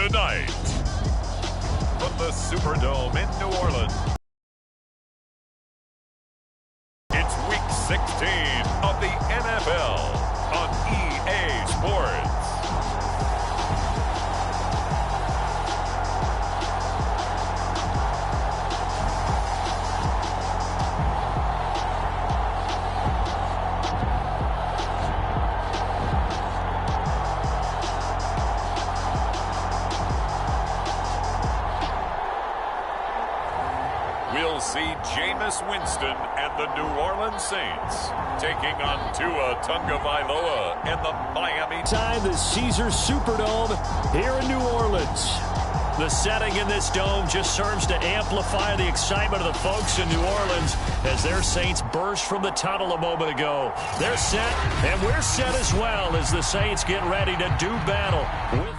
Tonight, from the Superdome in New Orleans, it's Week 16 of the NFL on EA Sports. We'll see Jameis Winston and the New Orleans Saints taking on Tua Tagovailoa and the Miami. Inside the Caesars Superdome here in New Orleans. The setting in this dome just serves to amplify the excitement of the folks in New Orleans as their Saints burst from the tunnel a moment ago. They're set, and we're set as well as the Saints get ready to do battle with...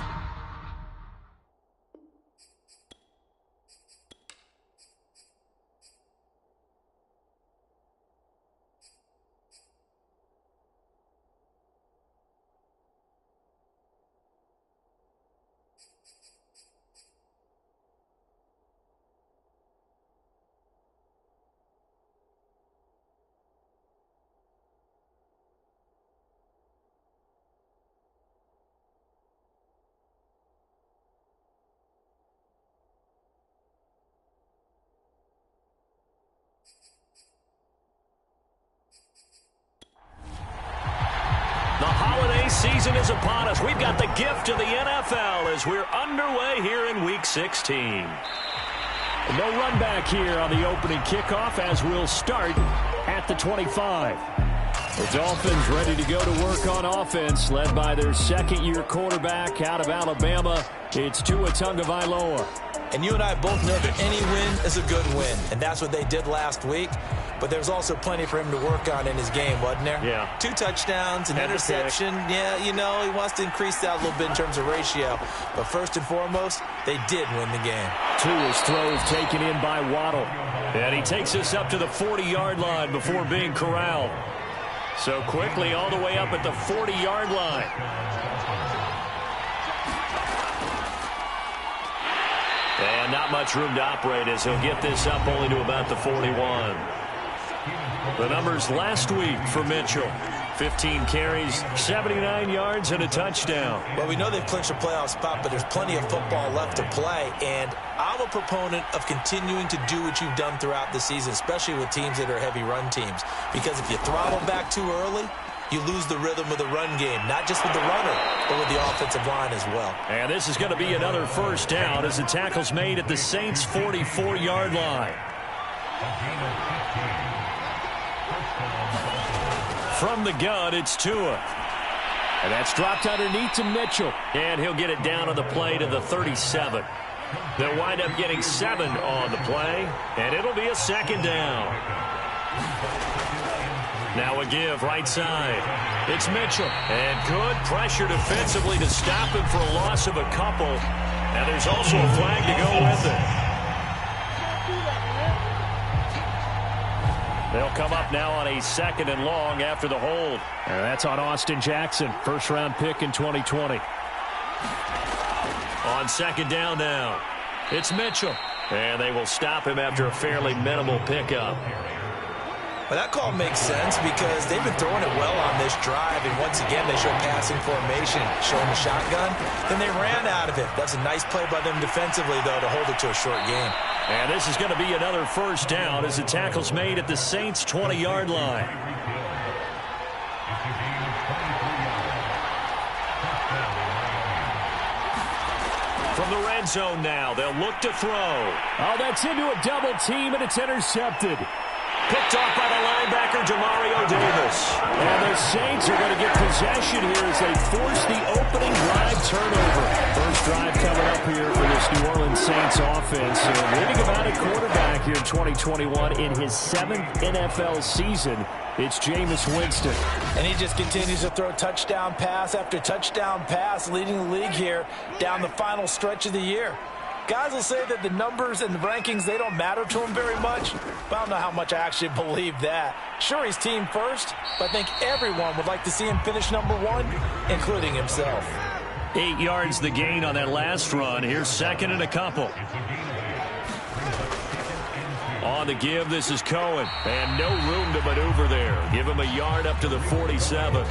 The holiday season is upon us. We've got the gift of the NFL as we're underway here in Week 16. No run back here on the opening kickoff as we'll start at the 25. The Dolphins ready to go to work on offense, led by their second-year quarterback out of Alabama. It's Tua Tagovailoa. And you and I both know that any win is a good win, and that's what they did last week. But there's also plenty for him to work on in his game, wasn't there? Yeah. 2 touchdowns, an interception. Yeah, you know, he wants to increase that a little bit in terms of ratio. But first and foremost, they did win the game. Tua's throw is taken in by Waddle. And he takes us up to the 40-yard line before being corralled. So quickly all the way up at the 40-yard line. And not much room to operate as he'll get this up only to about the 41. The numbers last week for Mitchell. 15 carries, 79 yards, and a touchdown. Well, we know they've clinched a playoff spot, but there's plenty of football left to play. And I'm a proponent of continuing to do what you've done throughout the season, especially with teams that are heavy run teams. Because if you throttle back too early, you lose the rhythm of the run game, not just with the runner, but with the offensive line as well. And this is going to be another first down as the tackle's made at the Saints' 44-yard line. From the gun, it's Tua. And that's dropped underneath to Mitchell. And he'll get it down on the play to the 37. They'll wind up getting 7 on the play, and it'll be a second down. Now a give right side. It's Mitchell. And good pressure defensively to stop him for a loss of a couple. And there's also a flag to go with it. They'll come up now on a 2nd and long after the hold. And that's on Austin Jackson, first-round pick in 2020. On 2nd down now, it's Mitchell. And they will stop him after a fairly minimal pickup. Well, that call makes sense because they've been throwing it well on this drive, and once again, they show passing formation, showing the shotgun. Then they ran out of it. That's a nice play by them defensively, though, to hold it to a short game. And this is going to be another first down as the tackle's made at the Saints' 20-yard line. From the red zone now, they'll look to throw. Oh, that's into a double team, and it's intercepted. Picked off by the linebacker, Demario Davis. And the Saints are going to get possession here as they force the opening drive turnover. First drive coming up here for this New Orleans Saints offense. And reading about a quarterback here in 2021 in his 7th NFL season, it's Jameis Winston. And he just continues to throw touchdown pass after touchdown pass, leading the league here down the final stretch of the year. Guys will say that the numbers and the rankings, they don't matter to him very much. But I don't know how much I actually believe that. Sure, he's team first, but I think everyone would like to see him finish #1, including himself. 8 yards the gain on that last run. Here's second and a couple. On the give, this is Cohen. And no room to maneuver there. Give him a yard up to the 47.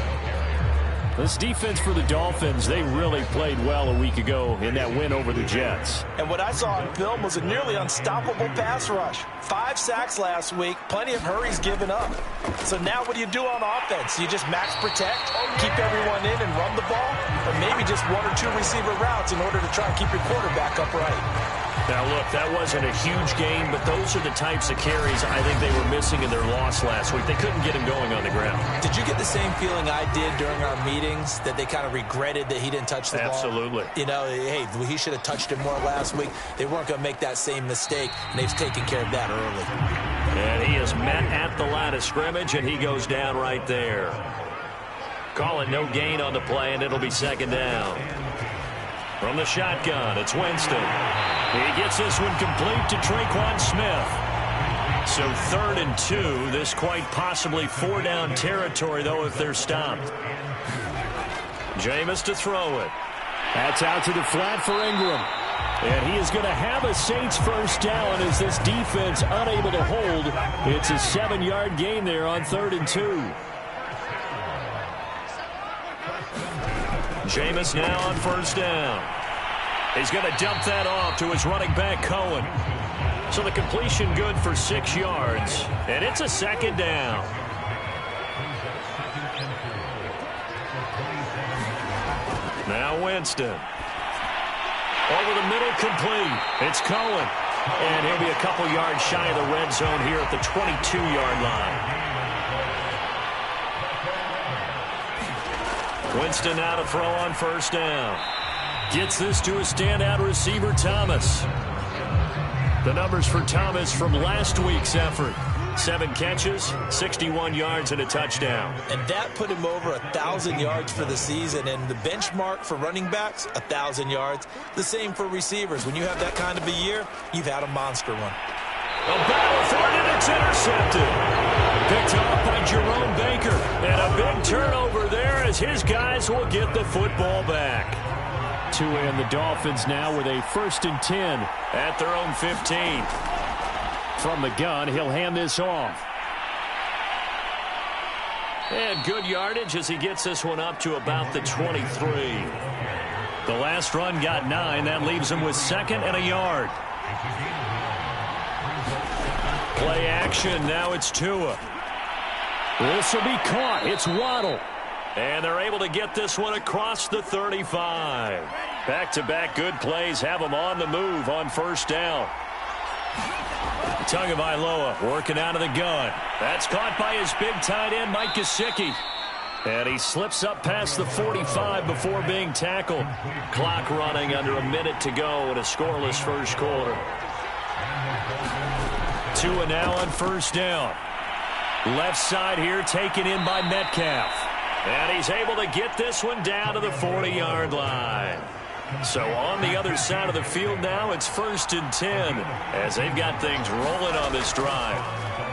This defense for the Dolphins, they really played well a week ago in that win over the Jets. And what I saw on film was a nearly unstoppable pass rush. 5 sacks last week, plenty of hurries given up. So now what do you do on offense? You just max protect, keep everyone in and run the ball? Or maybe just 1 or 2 receiver routes in order to try and keep your quarterback upright? Now, look, that wasn't a huge game, but those are the types of carries I think they were missing in their loss last week. They couldn't get him going on the ground. Did you get the same feeling I did during our meetings, that they kind of regretted that he didn't touch the ball? Absolutely. You know, hey, he should have touched it more last week. They weren't going to make that same mistake, and they've taken care of that early. And he is met at the line of scrimmage, and he goes down right there. Call it no gain on the play, and it'll be second down. From the shotgun, it's Winston. He gets this one complete to Traquan Smith. So 3rd and 2. This quite possibly 4-down territory, though, if they're stopped. Jameis to throw it. That's out to the flat for Ingram. And he is going to have a Saints first down as this defense unable to hold. It's a 7-yard gain there on 3rd and 2. Jameis now on first down. He's going to dump that off to his running back, Cohen. So the completion good for 6 yards. And it's a second down. Now Winston. Over the middle, complete. It's Cohen. And he'll be a couple yards shy of the red zone here at the 22-yard line. Winston now to throw on first down. Gets this to a standout receiver, Thomas. The numbers for Thomas from last week's effort. 7 catches, 61 yards, and a touchdown. And that put him over 1,000 yards for the season. And the benchmark for running backs, 1,000 yards. The same for receivers. When you have that kind of a year, you've had a monster one. A battle for it, and it's intercepted. Picked off by Jerome Baker. And a big turnover there as his guys will get the football back. Tua and the Dolphins now with a 1st and 10 at their own 15. From the gun, he'll hand this off. And good yardage as he gets this one up to about the 23. The last run got 9. That leaves him with 2nd and a yard. Play action. Now it's Tua. This will be caught. It's Waddle. And they're able to get this one across the 35. Back-to-back good plays have them on the move on first down. Tagovailoa working out of the gun. That's caught by his big tight end, Mike Gesicki. And he slips up past the 45 before being tackled. Clock running under a minute to go in a scoreless first quarter. Tua now on first down. Left side here taken in by Metcalf. And he's able to get this one down to the 40-yard line. So on the other side of the field now, it's 1st and 10 as they've got things rolling on this drive.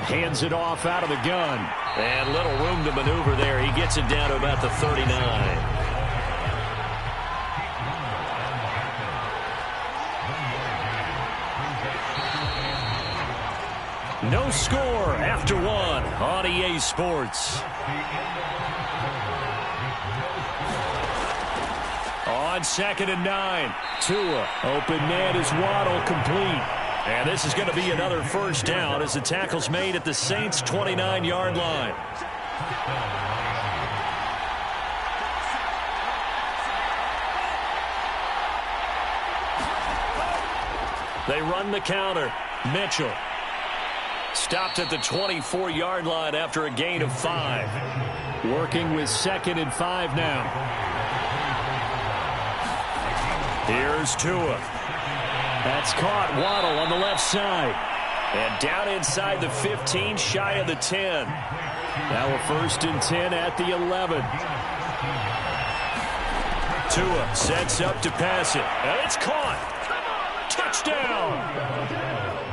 Hands it off out of the gun. And little room to maneuver there. He gets it down to about the 39. No score after 1 on EA Sports. On 2nd and 9, Tua, open man is Waddle, complete. And this is going to be another first down as the tackle's made at the Saints' 29-yard line. They run the counter. Mitchell stopped at the 24-yard line after a gain of 5. Working with 2nd and 5 now. Here's Tua. That's caught. Waddle on the left side. And down inside the 15, shy of the 10. Now a 1st and 10 at the 11. Tua sets up to pass it. And it's caught. Touchdown.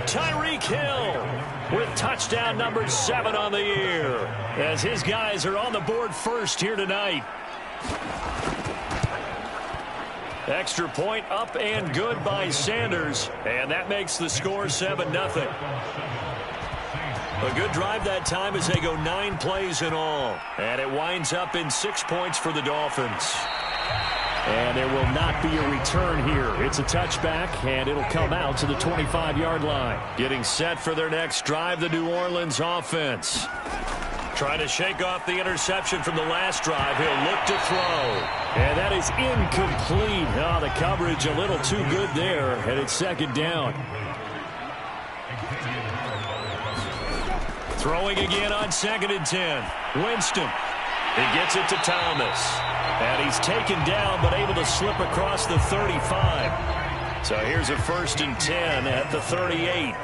Tyreek Hill with touchdown number 7 on the year. As his guys are on the board first here tonight. Extra point up and good by Sanders, and that makes the score 7-0. A good drive that time as they go 9 plays in all, and it winds up in 6 points for the Dolphins. And there will not be a return here. It's a touchback, and it'll come out to the 25-yard line. Getting set for their next drive, the New Orleans offense. Trying to shake off the interception from the last drive. He'll look to throw. And that is incomplete. Oh, the coverage a little too good there, and it's second down. Throwing again on 2nd and 10. Winston. He gets it to Thomas. And he's taken down, but able to slip across the 35. So here's a 1st and 10 at the 38.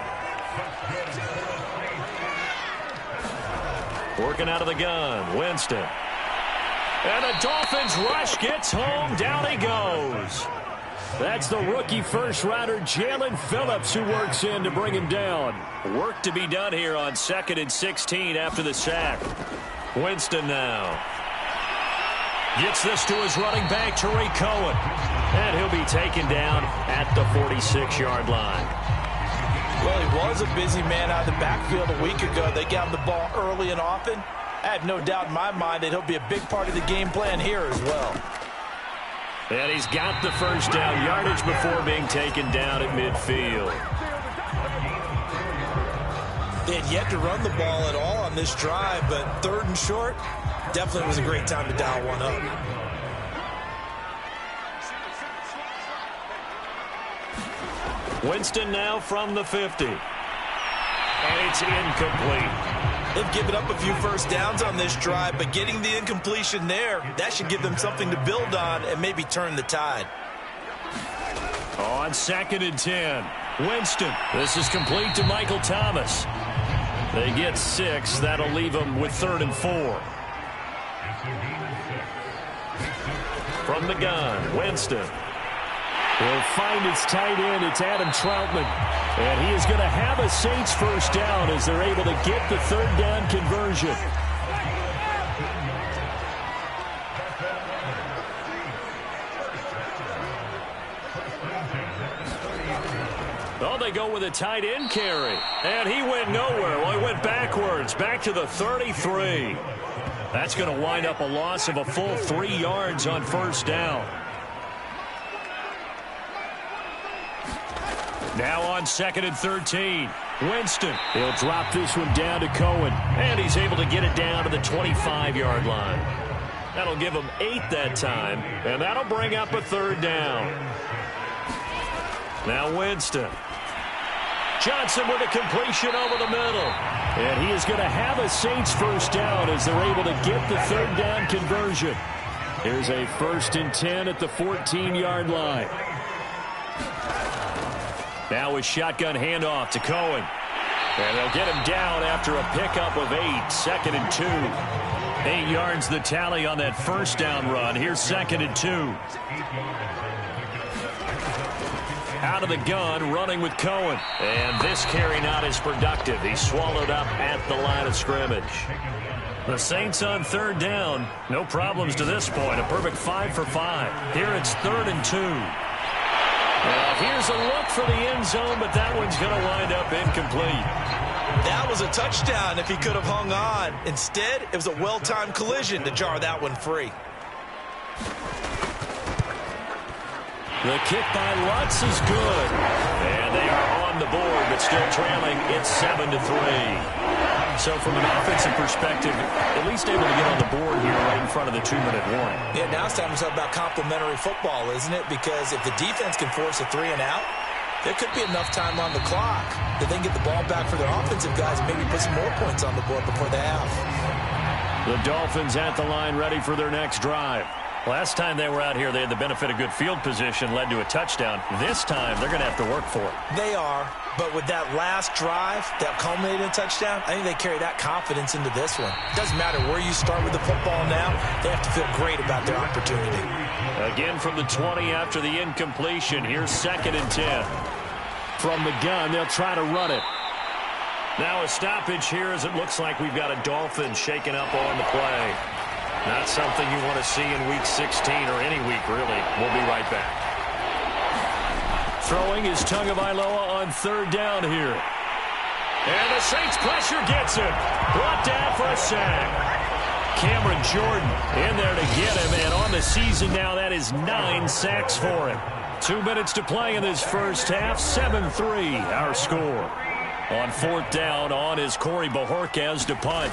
Working out of the gun, Winston. And the Dolphins rush gets home. Down he goes. That's the rookie first-rounder Jaelan Phillips who works in to bring him down. Work to be done here on 2nd and 16 after the sack. Winston now. Gets this to his running back, Tariq Cohen. And he'll be taken down at the 46-yard line. Well, he was a busy man out of the backfield a week ago. They got him the ball early and often. I have no doubt in my mind that he'll be a big part of the game plan here as well. And he's got the first down yardage before being taken down at midfield. They had yet to run the ball at all on this drive, but 3rd and short, definitely was a great time to dial one up. Winston now from the 50. And it's incomplete. They've given up a few first downs on this drive, but getting the incompletion there, that should give them something to build on and maybe turn the tide. On 2nd and 10, Winston. This is complete to Michael Thomas. They get 6. That'll leave them with 3rd and 4. From the gun, Winston. He'll find his tight end. It's Adam Troutman. And he is going to have a Saints first down as they're able to get the 3rd down conversion. Oh, they go with a tight end carry. And he went nowhere. Well, he went backwards, back to the 33. That's going to wind up a loss of a full 3 yards on first down. Now on 2nd and 13. Winston. He'll drop this one down to Cohen. And he's able to get it down to the 25-yard line. That'll give him 8 that time. And that'll bring up a 3rd down. Now Winston. Johnson with a completion over the middle. And he is going to have a Saints first down as they're able to get the 3rd down conversion. Here's a 1st and 10 at the 14-yard line. Now a shotgun handoff to Cohen. And they'll get him down after a pickup of 8. 2nd and 2. 8 yards the tally on that first down run. Here's 2nd and 2. Out of the gun, running with Cohen. And this carry not as productive. He's swallowed up at the line of scrimmage. The Saints on 3rd down. No problems to this point. A perfect 5 for 5. Here it's 3rd and 2. Well, here's a look for the end zone, but that one's going to wind up incomplete. That was a touchdown if he could have hung on. Instead, it was a well-timed collision to jar that one free. The kick by Lutz is good. And they are on the board, but still trailing. It's 7-3. So from an offensive perspective, at least able to get on the board here right in front of the 2-minute warning. Yeah, now it's time to talk about complementary football, isn't it? Because if the defense can force a 3 and out, there could be enough time on the clock that they can get the ball back for their offensive guys and maybe put some more points on the board before the half. The Dolphins at the line ready for their next drive. Last time they were out here, they had the benefit of good field position, led to a touchdown. This time, they're going to have to work for it. They are, but with that last drive that culminated in a touchdown, I think they carry that confidence into this one. It doesn't matter where you start with the football now, they have to feel great about their opportunity. Again from the 20 after the incompletion. Here's 2nd and 10. From the gun, they'll try to run it. Now a stoppage here as it looks like we've got a Dolphin shaking up on the play. Not something you want to see in Week 16 or any week, really. We'll be right back. Throwing is Tagovailoa on third down here. And the Saints pressure gets him. Brought down for a sack. Cameron Jordan in there to get him. And on the season now, that is 9 sacks for him. 2 minutes to play in this first half. 7-3 our score. On fourth down, on is Corey Bojorquez to punt.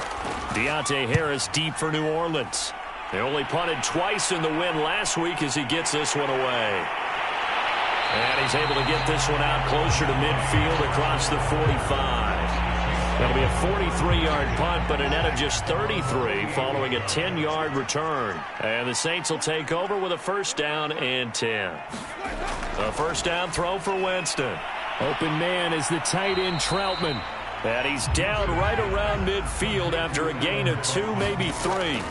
Deontay Harris deep for New Orleans. They only punted twice in the win last week as he gets this one away. And he's able to get this one out closer to midfield across the 45. That'll be a 43-yard punt, but a net of just 33 following a 10-yard return. And the Saints will take over with a first down and 10. A first down throw for Winston. Open man is the tight end Troutman. And he's down right around midfield after a gain of 2, maybe 3.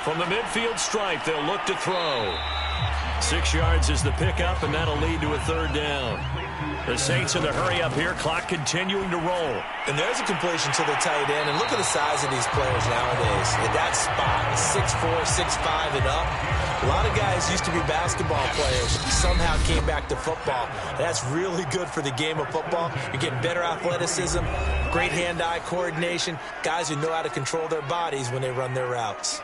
From the midfield stripe, they'll look to throw. 6 yards is the pickup, and that'll lead to a third down. The Saints in the hurry up here, clock continuing to roll. And there's a completion to the tight end, and look at the size of these players nowadays. At that spot, 6'4", 6'5", and up. A lot of guys used to be basketball players, somehow came back to football. That's really good for the game of football. You're getting better athleticism, great hand-eye coordination, guys who know how to control their bodies when they run their routes.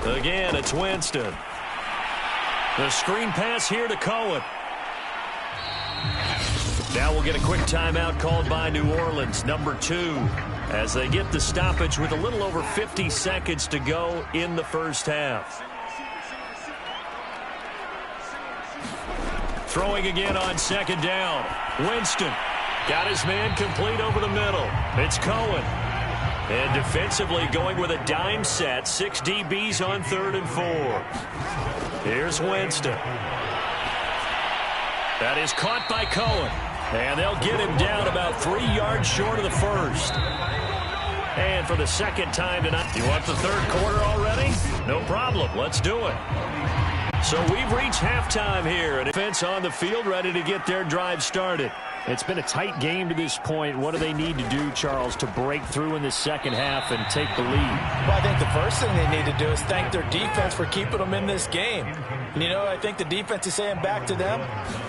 Again, it's Winston. The screen pass here to Cohen. Now we'll get a quick timeout called by New Orleans, number 2, as they get the stoppage with a little over 50 seconds to go in the first half. Throwing again on second down. Winston got his man complete over the middle. It's Cohen. And defensively going with a dime set. 6 DBs on 3rd and 4. Here's Winston. That is caught by Cohen. And they'll get him down about 3 yards short of the first. And for the second time tonight, you want the third quarter already? No problem. Let's do it. So we've reached halftime here. And defense on the field ready to get their drive started. It's been a tight game to this point. What do they need to do, Charles, to break through in the second half and take the lead? Well, I think the first thing they need to do is thank their defense for keeping them in this game. And, you know, I think the defense is saying back to them,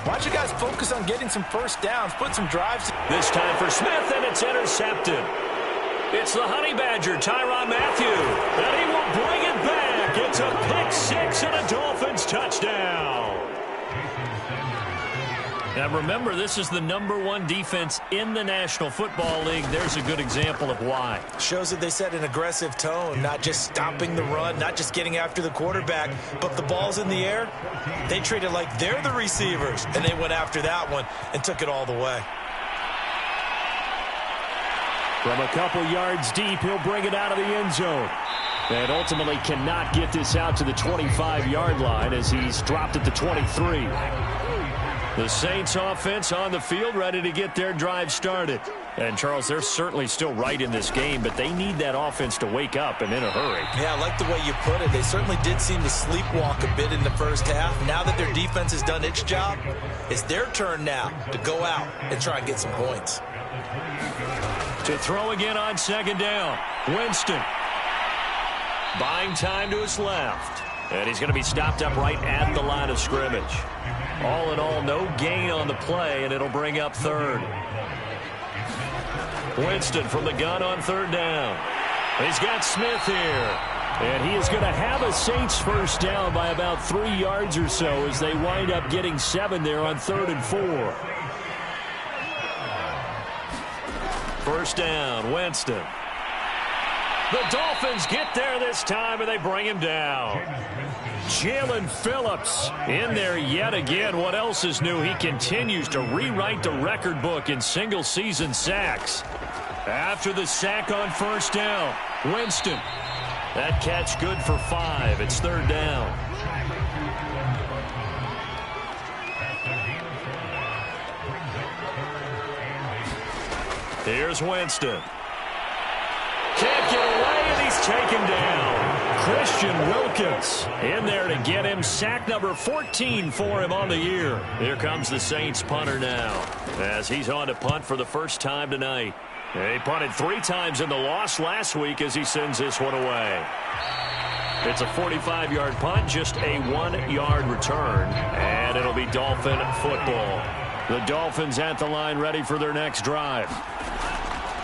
why don't you guys focus on getting some first downs, put some drives. This time for Smith, and it's intercepted. It's the Honey Badger, Tyrann Mathieu, and he will bring it back. It's a pick-6 and a Dolphins touchdown. Now remember, this is the number 1 defense in the National Football League. There's a good example of why. Shows that they set an aggressive tone, not just stopping the run, not just getting after the quarterback, but the ball's in the air. They treat it like they're the receivers, and they went after that one and took it all the way. From a couple yards deep, he'll bring it out of the end zone. And ultimately cannot get this out to the 25-yard line as he's dropped at the 23. The Saints offense on the field ready to get their drive started. And, Charles, they're certainly still right in this game, but they need that offense to wake up and in a hurry. Yeah, I like the way you put it. They certainly did seem to sleepwalk a bit in the first half. Now that their defense has done its job, it's their turn now to go out and try and get some points. To throw again on second down. Winston. Buying time to his left. And he's going to be stopped up right at the line of scrimmage. All in all, no gain on the play, and it'll bring up third. Winston from the gun on third down. He's got Smith here. And he is going to have a Saints first down by about 3 yards or so as they wind up getting 7 there on 3rd and 4. First down, Winston. The Dolphins get there this time, and they bring him down. Jaelan Phillips in there yet again. What else is new? He continues to rewrite the record book in single-season sacks. After the sack on first down, Winston. That catch good for 5. It's third down. Here's Winston. Can't get away, and he's taken down. Christian Wilkins in there to get him. Sack number 14 for him on the year. Here comes the Saints punter now as he's on to punt for the first time tonight. He punted 3 times in the loss last week as he sends this one away. It's a 45-yard punt, just a 1-yard return, and it'll be Dolphin football. The Dolphins at the line ready for their next drive.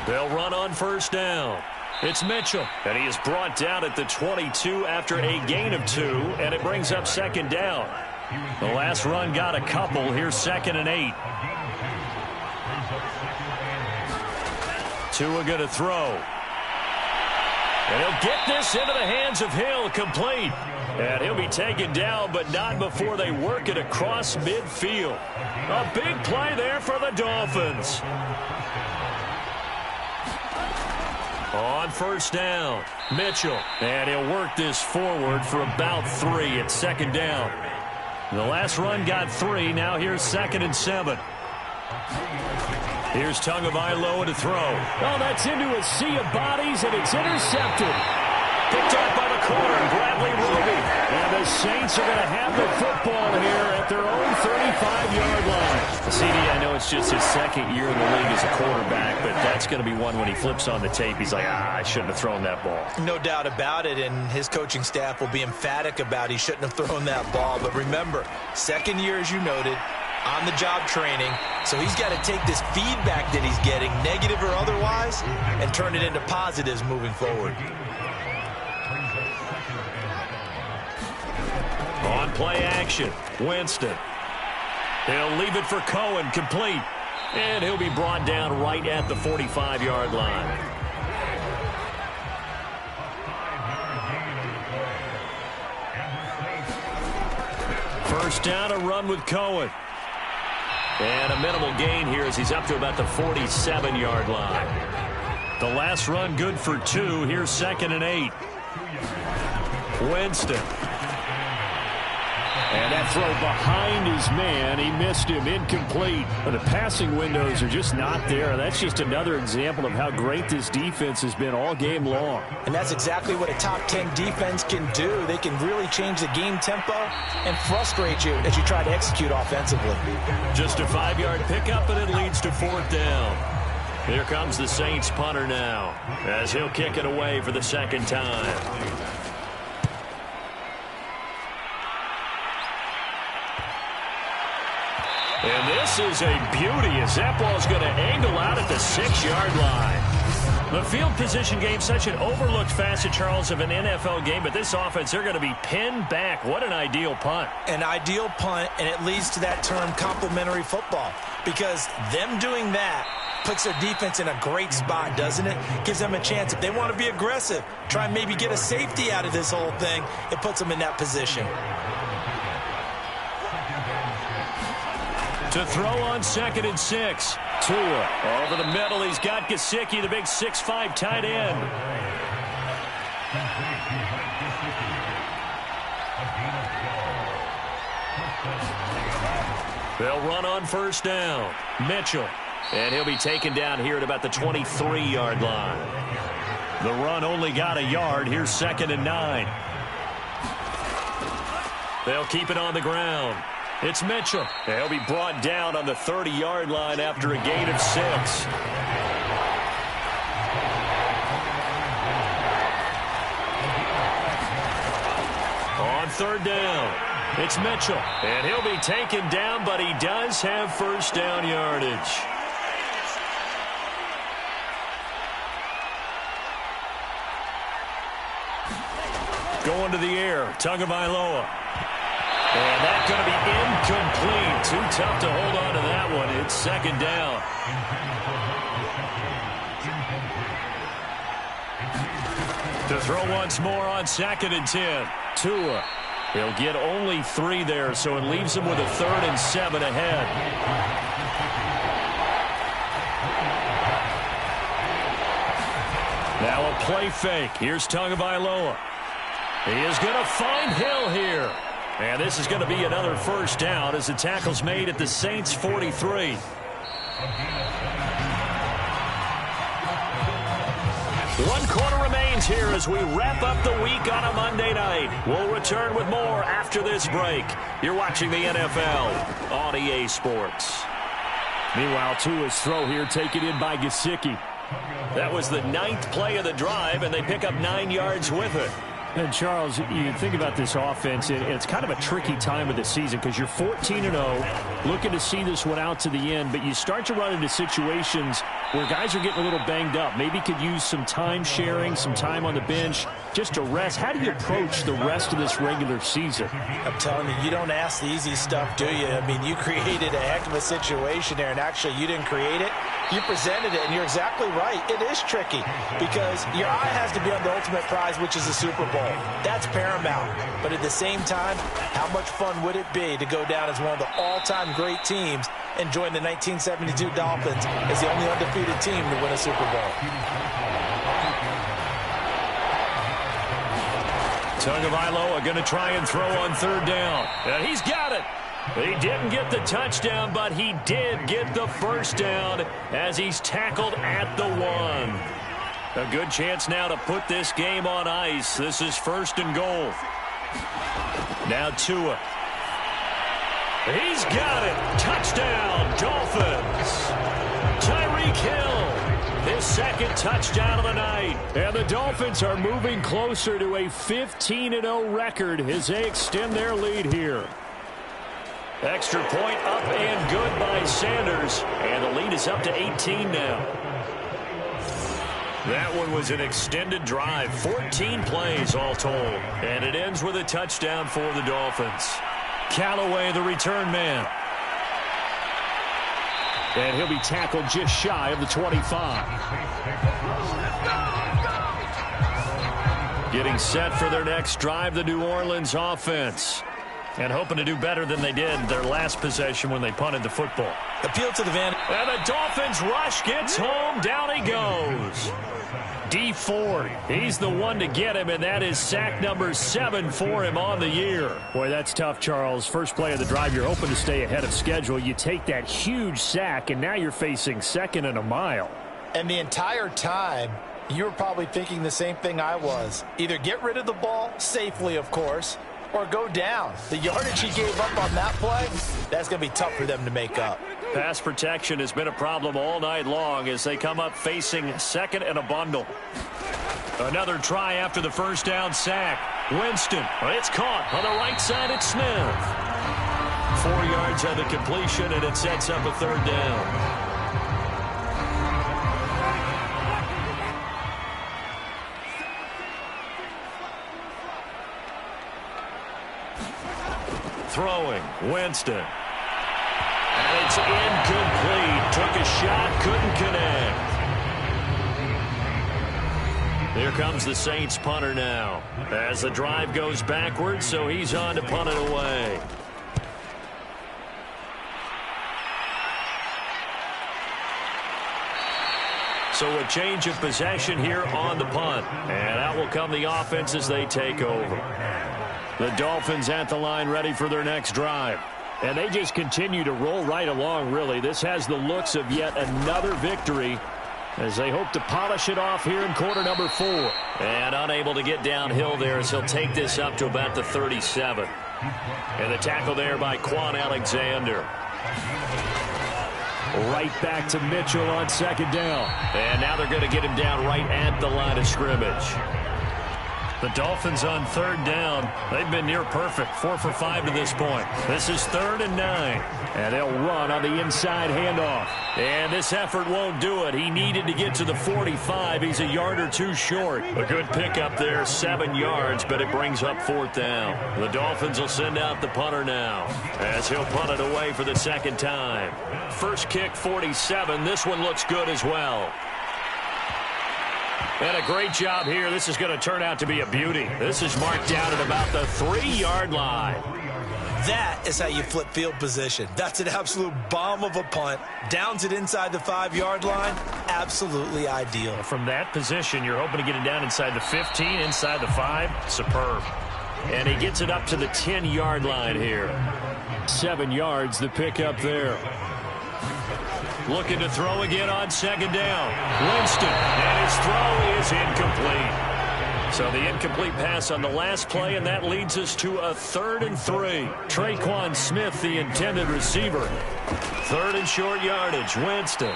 They'll run on first down. It's Mitchell, and he is brought down at the 22 after a gain of 2, and it brings up second down. The last run got a couple. Here's 2nd and 8. Tua going to throw. And he'll get this into the hands of Hill, complete. And he'll be taken down, but not before they work it across midfield. A big play there for the Dolphins. On first down, Mitchell. And he'll work this forward for about 3 at second down. The last run got 3. Now here's 2nd and 7. Here's Tagovailoa to throw. Oh, that's into a sea of bodies, and it's intercepted. Picked off by the corner, Bradley Roby. And the Saints are going to have the football here at their own 35-yard line. CD, I know it's just his 2nd year in the league as a quarterback, but that's going to be one when he flips on the tape. He's like, I shouldn't have thrown that ball. No doubt about it, and his coaching staff will be emphatic about he shouldn't have thrown that ball. But remember, 2nd year, as you noted, on-the-job training, so he's got to take this feedback that he's getting, negative or otherwise, and turn it into positives moving forward. On play action, Winston. He'll leave it for Cohen, complete. And he'll be brought down right at the 45-yard line. First down, a run with Cohen. And a minimal gain here as he's up to about the 47-yard line. The last run good for 2. Here's 2nd and 8. Winston. And that throw behind his man. He missed him, incomplete. But the passing windows are just not there. That's just another example of how great this defense has been all game long. And that's exactly what a top 10 defense can do. They can really change the game tempo and frustrate you as you try to execute offensively. Just a 5-yard pickup, and it leads to 4th down. Here comes the Saints punter now as he'll kick it away for the 2nd time. And this is a beauty as that ball's going to angle out at the 6-yard line. The field position game, such an overlooked facet, Charles, of an NFL game, but this offense, they're going to be pinned back. What an ideal punt. An ideal punt, and it leads to that term complementary football, because them doing that puts their defense in a great spot, doesn't it? Gives them a chance. If they want to be aggressive, try and maybe get a safety out of this whole thing, it puts them in that position. To throw on 2nd and 6. Tua over the middle. He's got Gesicki, the big 6'5" tight end. They'll run on first down. Mitchell. And he'll be taken down here at about the 23-yard line. The run only got a yard. Here's 2nd and 9. They'll keep it on the ground. It's Mitchell. He'll be brought down on the 30-yard line after a gain of 6. On 3rd down, it's Mitchell. And he'll be taken down, but he does have first down yardage. Going to the air, Tagovailoa. And that's going to be incomplete. Too tough to hold on to that one. It's 2nd down. To throw once more on 2nd and 10. Tua. He'll get only 3 there, so it leaves him with a 3rd and 7 ahead. Now a play fake. Here's Tagovailoa. He is going to find Hill here. And this is going to be another first down as the tackle's made at the Saints' 43. 1 quarter remains here as we wrap up the week on a Monday night. We'll return with more after this break. You're watching the NFL on EA Sports. Meanwhile, Tua's throw here taken in by Gesicki. That was the 9th play of the drive, and they pick up 9 yards with it. And, Charles, you think about this offense, and it's kind of a tricky time of the season because you're 14-0, looking to see this one out to the end, but you start to run into situations where guys are getting a little banged up. Maybe could use some time sharing, some time on the bench, just to rest. How do you approach the rest of this regular season? I'm telling you, you don't ask the easy stuff, do you? I mean, you created a heck of a situation there, and actually you didn't create it. You presented it, and you're exactly right. It is tricky because your eye has to be on the ultimate prize, which is the Super Bowl. That's paramount. But at the same time, how much fun would it be to go down as one of the all-time great teams and join the 1972 Dolphins as the only undefeated team to win a Super Bowl? Tagovailoa going to try and throw on third down. And he's got it. He didn't get the touchdown, but he did get the first down as he's tackled at the 1. A good chance now to put this game on ice. This is 1st and goal. Now Tua. He's got it. Touchdown, Dolphins. Tyreek Hill, his 2nd touchdown of the night. And the Dolphins are moving closer to a 15-0 record as they extend their lead here. Extra point up and good by Sanders. And the lead is up to 18 now. That one was an extended drive. 14 plays all told. And it ends with a touchdown for the Dolphins. Callaway, the return man. And he'll be tackled just shy of the 25. Getting set for their next drive, the New Orleans offense. And hoping to do better than they did their last possession when they punted the football. Appeal to the van. And the Dolphins rush gets home. Down he goes. Dee Ford, he's the one to get him, and that is sack number 7 for him on the year. Boy, that's tough, Charles. First play of the drive, you're hoping to stay ahead of schedule. You take that huge sack, and now you're facing 2nd and a mile. And the entire time, you were probably thinking the same thing I was. Either get rid of the ball, safely, of course, or go down. The yardage he gave up on that play, that's going to be tough for them to make up. Pass protection has been a problem all night long as they come up facing 2nd and a bundle. Another try after the first down sack. Winston, it's caught on the right side. It's Smith. 4 yards on the completion, and it sets up a 3rd down. Throwing, Winston. And it's incomplete. Took a shot, couldn't connect. Here comes the Saints punter now. As the drive goes backwards, so he's on to punt it away. So a change of possession here on the punt. And out will come the offense as they take over. The Dolphins at the line ready for their next drive. And they just continue to roll right along, really. This has the looks of yet another victory as they hope to polish it off here in quarter number 4. And unable to get downhill there as he'll take this up to about the 37. And the tackle there by Quan Alexander. Right back to Mitchell on 2nd down. And now they're going to get him down right at the line of scrimmage. The Dolphins on 3rd down. They've been near perfect. 4 for 5 to this point. This is 3rd and 9. And they'll run on the inside handoff. And this effort won't do it. He needed to get to the 45. He's a yard or 2 short. A good pickup there, 7 yards, but it brings up 4th down. The Dolphins will send out the punter now as he'll punt it away for the 2nd time. First kick, 47. This one looks good as well. And a great job here. This is going to turn out to be a beauty. This is marked down at about the 3-yard line. That is how you flip field position. That's an absolute bomb of a punt. Downs it inside the 5-yard line. Absolutely ideal. From that position, you're hoping to get it down inside the 15, inside the 5. Superb. And he gets it up to the 10-yard line here. 7 yards, the pickup there. Looking to throw again on 2nd down. Winston, and his throw is incomplete. So the incomplete pass on the last play, and that leads us to a 3rd and 3. Traquan Smith, the intended receiver. 3rd and short yardage. Winston.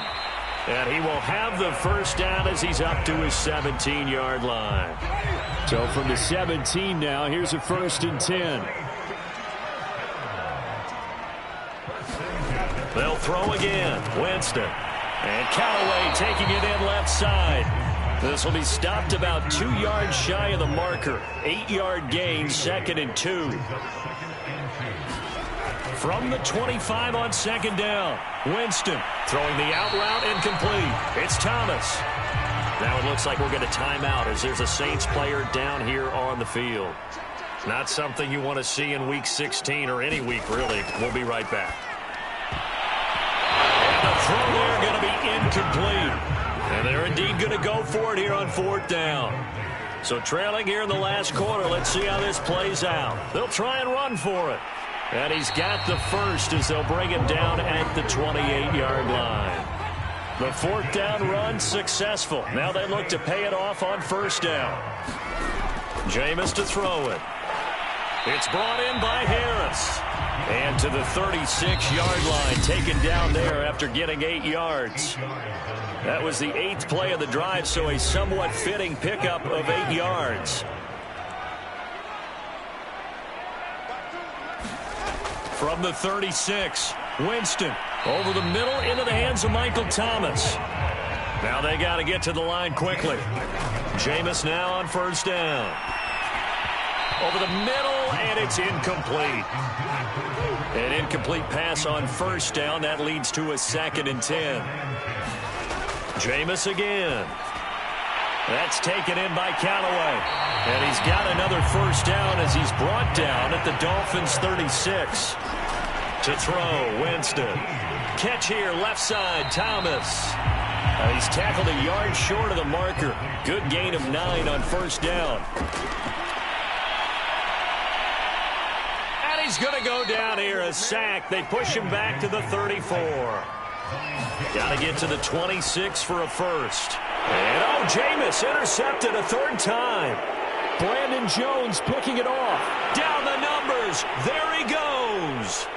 And he will have the first down as he's up to his 17-yard line. So from the 17 now, here's a 1st and 10. They'll throw again. Winston. And Callaway taking it in left side. This will be stopped about 2 yards shy of the marker. 8-yard gain, 2nd and 2. From the 25 on 2nd down. Winston throwing the out route incomplete. It's Thomas. Now it looks like we're going to time out as there's a Saints player down here on the field. Not something you want to see in Week 16 or any week, really. We'll be right back. And the throw there going to be incomplete. And they're indeed going to go for it here on 4th down. So trailing here in the last quarter, let's see how this plays out. They'll try and run for it. And he's got the first as they'll bring him down at the 28-yard line. The 4th down run successful. Now they look to pay it off on 1st down. Jameis to throw it. It's brought in by Harris. And to the 36-yard line, taken down there after getting 8 yards. That was the 8th play of the drive, so a somewhat fitting pickup of 8 yards. From the 36, Winston over the middle into the hands of Michael Thomas. Now they got to get to the line quickly. Jameis now on 1st down. Over the middle, and it's incomplete. An incomplete pass on 1st down. That leads to a 2nd and 10. Jameis again. That's taken in by Callaway. And he's got another 1st down as he's brought down at the Dolphins' 36. To throw, Winston. Catch here, left side, Thomas. He's tackled a yard short of the marker. Good gain of 9 on 1st down. And he's going to go down here, a sack. They push him back to the 34. Got to get to the 26 for a first. And, Jameis intercepted a 3rd time. Brandon Jones picking it off. Down the numbers. There he goes.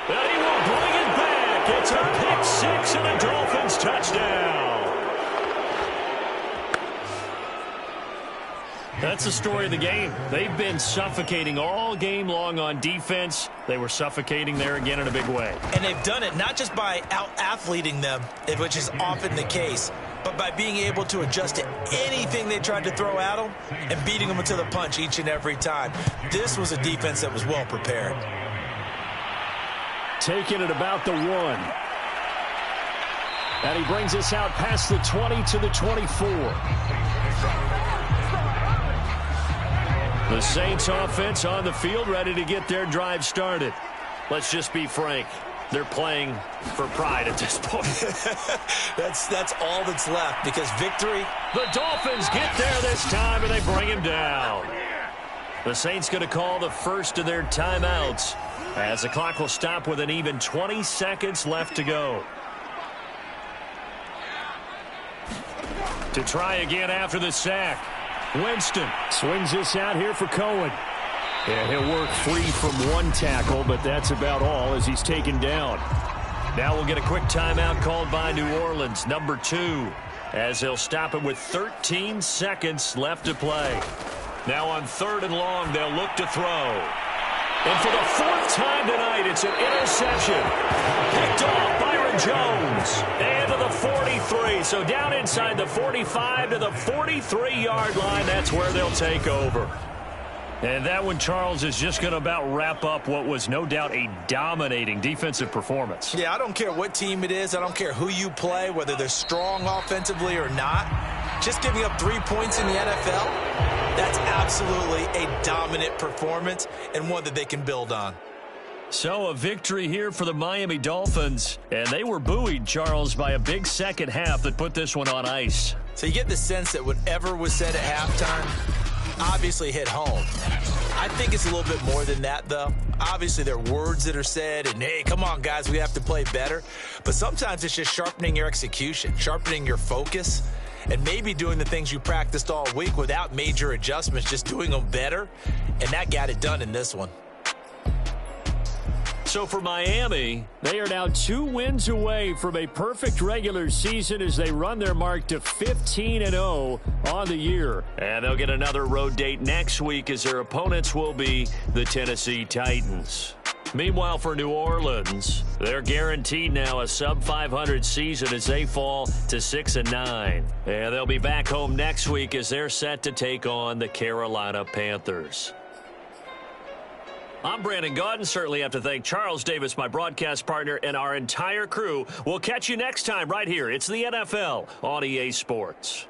And he will bring it back. It's a pick 6 and a Dolphins touchdown. That's the story of the game. They've been suffocating all game long on defense. They were suffocating there again in a big way. And they've done it not just by out-athleting them, which is often the case, but by being able to adjust to anything they tried to throw at them and beating them to the punch each and every time. This was a defense that was well prepared. Taking it about the 1. And he brings us out past the 20 to the 24. The Saints offense on the field ready to get their drive started. Let's just be frank. They're playing for pride at this point. That's all that's left because victory. The Dolphins get there this time and they bring him down. The Saints going to call the first of their timeouts as the clock will stop with an even 20 seconds left to go. To try again after the sack. Winston swings this out here for Cohen. And he'll work free from one tackle, but that's about all as he's taken down. Now we'll get a quick timeout called by New Orleans, number 2, as they'll stop it with 13 seconds left to play. Now on 3rd and long, they'll look to throw. And for the 4th time tonight, it's an interception. Picked off Byron Jones. And to the 43. So down inside the 45 to the 43-yard line. That's where they'll take over. And that one, Charles, is just going to about wrap up what was no doubt a dominating defensive performance. Yeah, I don't care what team it is. I don't care who you play, whether they're strong offensively or not. Just giving up 3 points in the NFL, that's absolutely a dominant performance and one that they can build on. So a victory here for the Miami Dolphins. And they were buoyed, Charles, by a big second half that put this one on ice. So you get the sense that whatever was said at halftime obviously hit home. I think it's a little bit more than that, though. Obviously, there are words that are said, and, hey, come on, guys, we have to play better. But sometimes it's just sharpening your execution, sharpening your focus, and maybe doing the things you practiced all week without major adjustments, just doing them better. And that got it done in this one. So for Miami, they are now 2 wins away from a perfect regular season as they run their mark to 15-0 on the year. And they'll get another road date next week as their opponents will be the Tennessee Titans. Meanwhile, for New Orleans, they're guaranteed now a sub-500 season as they fall to 6-9. And they'll be back home next week as they're set to take on the Carolina Panthers. I'm Brandon Gaudin. Certainly have to thank Charles Davis, my broadcast partner, and our entire crew. We'll catch you next time right here. It's the NFL on EA Sports.